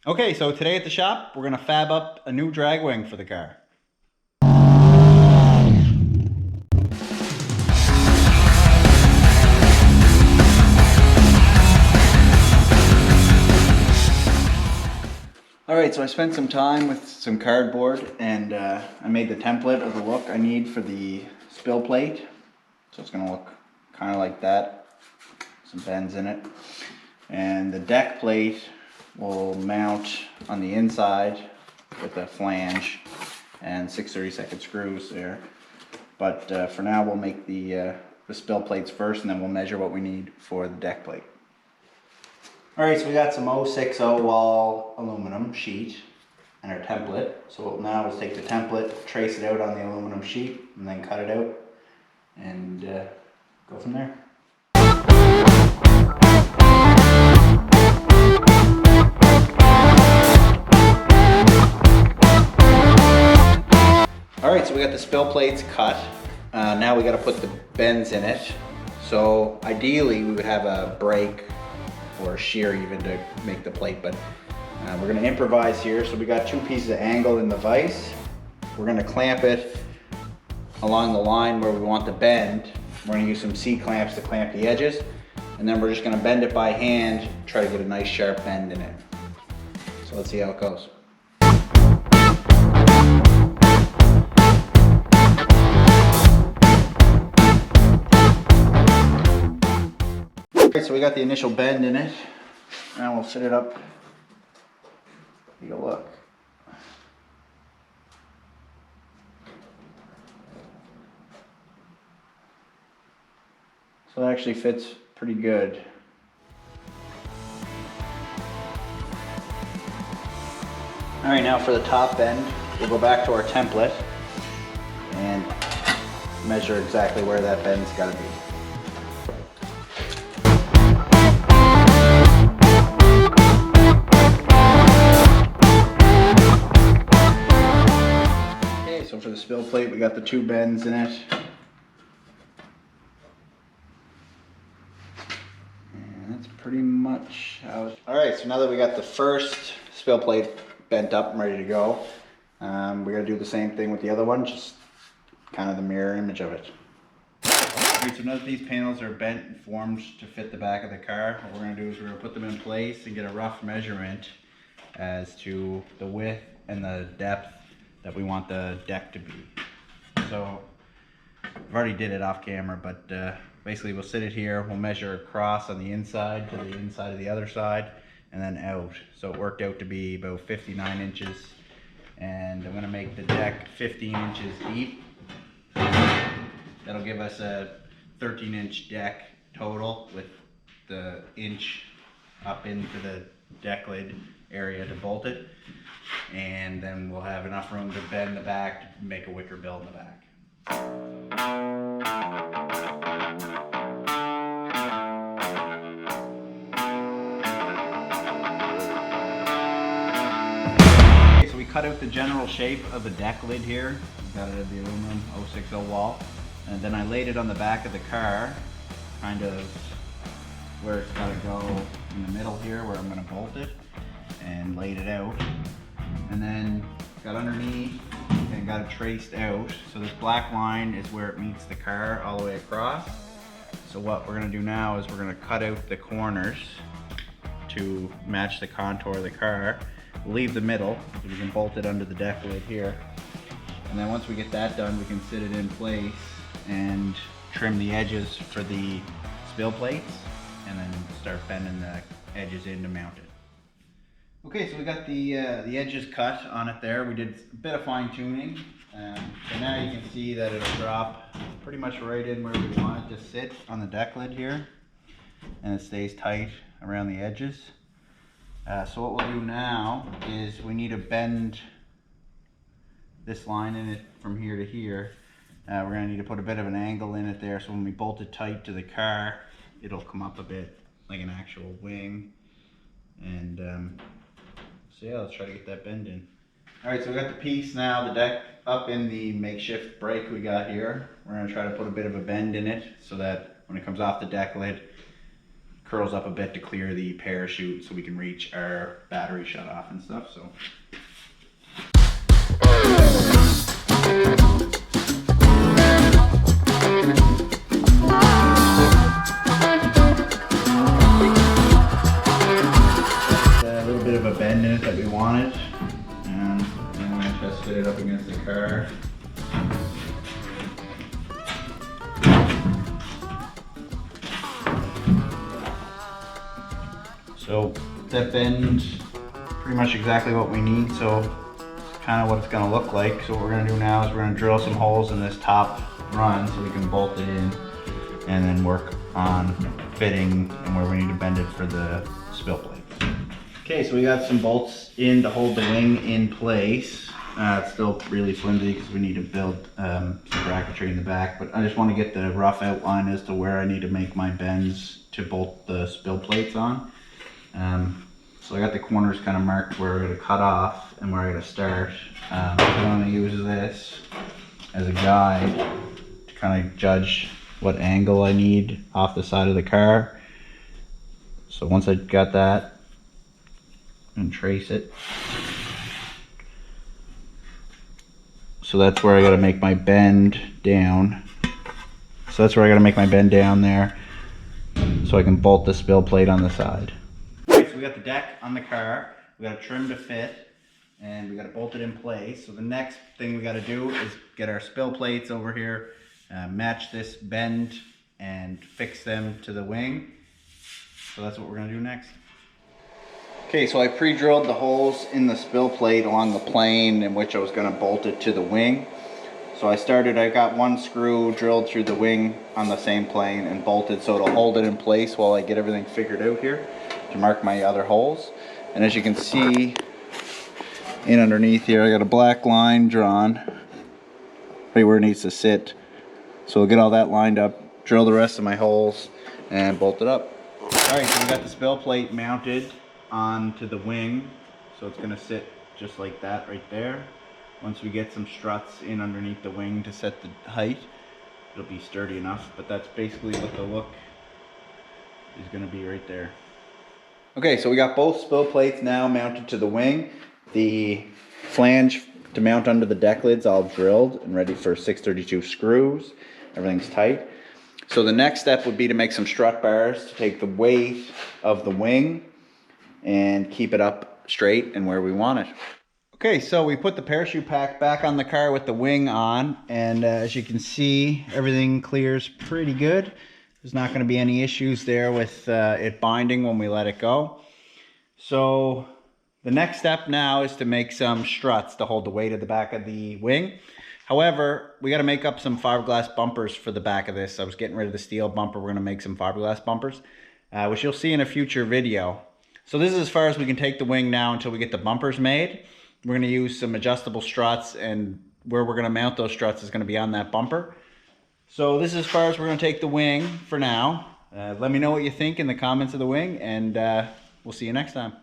Okay, so today at the shop, we're gonna fab up a new drag wing for the car. Alright, so I spent some time with some cardboard and I made the template of the look I need for the spill plate. So it's gonna look kind of like that, some bends in it. And the deck plate will mount on the inside with a flange and 6/32 screws there. But for now we'll make the spill plates first, and then we'll measure what we need for the deck plate. Alright, so we got some 060 wall aluminum sheet and our template. So what we'll now is take the template, trace it out on the aluminum sheet, and then cut it out and go from there. Alright, so we got the spill plates cut. Now we got to put the bends in it. So ideally we would have a brake or a shear even to make the plate, but we're going to improvise here. So we got two pieces of angle in the vise. We're going to clamp it along the line where we want the bend. We're going to use some C-clamps to clamp the edges, and then we're just going to bend it by hand, try to get a nice sharp bend in it. So let's see how it goes. Okay, so we got the initial bend in it. Now we'll set it up. Take a look. So it actually fits pretty good. Alright, now for the top bend, we'll go back to our template and measure exactly where that bend's got to be. So for the spill plate, we got the two bends in it. And that's pretty much how it... Alright, so now that we got the first spill plate bent up and ready to go, we're going to do the same thing with the other one, just kind of the mirror image of it. Alright, so now that these panels are bent and formed to fit the back of the car, what we're going to do is we're going to put them in place and get a rough measurement as to the width and the depth that we want the deck to be. So I've already did it off camera, but basically we'll sit it here, we'll measure across on the inside to the inside of the other side, and then out. So it worked out to be about 59 inches, and I'm going to make the deck 15 inches deep. That'll give us a 13-inch deck total, with the inch up into the deck lid area to bolt it. And then we'll have enough room to bend the back to make a wicker bill in the back. Okay, so we cut out the general shape of the deck lid here. We got it of the aluminum 060 wall. And then I laid it on the back of the car, kind of where it's got to go in the middle here, where I'm going to bolt it, and laid it out. And then got underneath and got it traced out. So this black line is where it meets the car all the way across. So what we're going to do now is we're going to cut out the corners to match the contour of the car. Leave the middle, so we can bolt it under the deck lid here. And then once we get that done, we can sit it in place and trim the edges for the spill plates, and then start bending the edges in to mount it. Okay, so we got the edges cut on it there. We did a bit of fine tuning. So now you can see that it'll drop pretty much right in where we want it to sit on the deck lid here. And it stays tight around the edges. So what we'll do now is we need to bend this line in it from here to here. We're going to need to put a bit of an angle in it there, so when we bolt it tight to the car, it'll come up a bit like an actual wing. And so yeah, let's try to get that bend in. Alright, so we got the piece now, the deck up in the makeshift brake we got here. We're going to try to put a bit of a bend in it so that when it comes off the deck lid, curls up a bit to clear the parachute so we can reach our battery shut off and stuff. So. A little bit of a bend in it that we wanted, and then we're gonna just fit it up against the car. So that bend, pretty much exactly what we need, so kind of what it's going to look like. So what we're going to do now is we're going to drill some holes in this top run so we can bolt it in, and then work on fitting and where we need to bend it for the spill plates. Okay, so we got some bolts in to hold the wing in place. It's still really flimsy because we need to build some bracketry in the back, but I just want to get the rough outline as to where I need to make my bends to bolt the spill plates on. So I got the corners kind of marked where I'm going to cut off and where I'm going to start. I'm going to use this as a guide to kind of judge what angle I need off the side of the car. So once I got that, and trace it. So that's where I got to make my bend down. So that's where I got to make my bend down there so I can bolt the spill plate on the side. Alright, so we got the deck on the car, we got a trim to fit, and we got to bolt it in place. So the next thing we got to do is get our spill plates over here, match this bend and fix them to the wing. So that's what we're going to do next. Okay, so I pre-drilled the holes in the spill plate along the plane in which I was going to bolt it to the wing. So I got one screw drilled through the wing on the same plane and bolted so it'll hold it in place while I get everything figured out here to mark my other holes. And as you can see in underneath here, I got a black line drawn right where it needs to sit. So I'll get all that lined up, drill the rest of my holes, and bolt it up. Alright, so we got the spill plate mounted onto the wing, so it's going to sit just like that right there. Once we get some struts in underneath the wing to set the height, it'll be sturdy enough, but that's basically what the look is going to be right there. Okay, so we got both spill plates now mounted to the wing. The flange to mount under the deck lid's all drilled and ready for 632 screws. Everything's tight. So the next step would be to make some strut bars to take the weight of the wing and keep it up straight and where we want it. Okay, so we put the parachute pack back on the car with the wing on, and as you can see, everything clears pretty good. There's not going to be any issues there with it binding when we let it go. So the next step now is to make some struts to hold the weight of the back of the wing. However, we got to make up some fiberglass bumpers for the back of this. I was getting rid of the steel bumper. We're going to make some fiberglass bumpers, which you'll see in a future video. So this is as far as we can take the wing now until we get the bumpers made. We're going to use some adjustable struts, and where we're going to mount those struts is going to be on that bumper. So this is as far as we're going to take the wing for now. Let me know what you think in the comments of the wing, and we'll see you next time.